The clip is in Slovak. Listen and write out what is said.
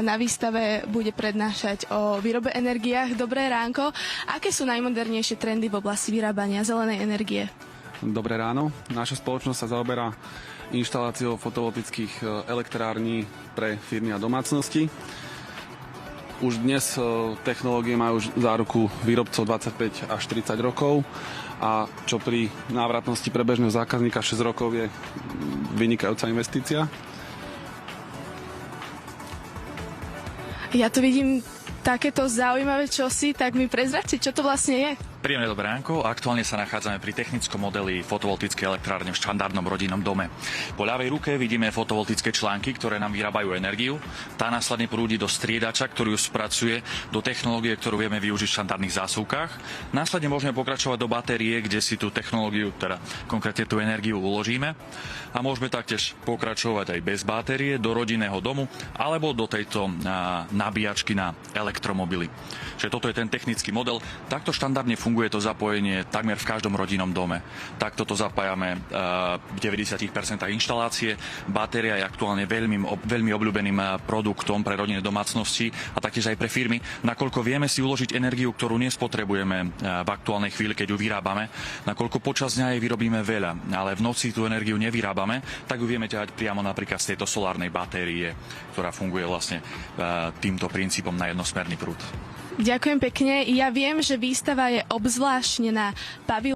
Na výstave bude prednášať o výrobe energiách. Dobré ránko. Aké sú najmodernejšie trendy v oblasti vyrábania zelenej energie? Dobré ráno. Naša spoločnosť sa zaoberá inštaláciou fotovoltických elektrární pre firmy a domácnosti. Už dnes technológie majú záruku výrobcov 25 až 30 rokov a čo pri návratnosti pre bežného zákazníka 6 rokov je vynikajúca investícia. Ja tu vidím takéto zaujímavé čosi, tak mi prezradte, čo to vlastne je. Príjemné dobré ránko. Aktuálne sa nachádzame pri technickom modeli fotovoltickej elektrárne v štandardnom rodinnom dome. Po ľavej ruke vidíme fotovoltické články, ktoré nám vyrábajú energiu. Tá následne prúdi do striedača, ktorý ju spracuje do technológie, ktorú vieme využiť v štandardných zásuvkách. Následne môžeme pokračovať do batérie, kde si tú technológiu, teda konkrétne tú energiu uložíme. A môžeme taktiež pokračovať aj bez batérie do rodinného domu alebo do tejto nabíjačky na elektromobily. Čiže toto je ten technický model. Takto štandardne funguje to zapojenie takmer v každom rodinnom dome. Takto to zapájame v 90% inštalácie. Batéria je aktuálne veľmi obľúbeným produktom pre rodinné domácnosti a taktiež aj pre firmy, nakoľko vieme si uložiť energiu, ktorú nespotrebujeme v aktuálnej chvíli, keď ju vyrábame, nakoľko počas dňa jej vyrobíme veľa, ale v noci tú energiu nevyrábame, tak ju vieme ťahať priamo napríklad z tejto solárnej batérie, ktorá funguje vlastne týmto princípom na jednosmerný prúd. Ďakujem pekne. Ja viem, že výstava je obzvláštne na pavilóne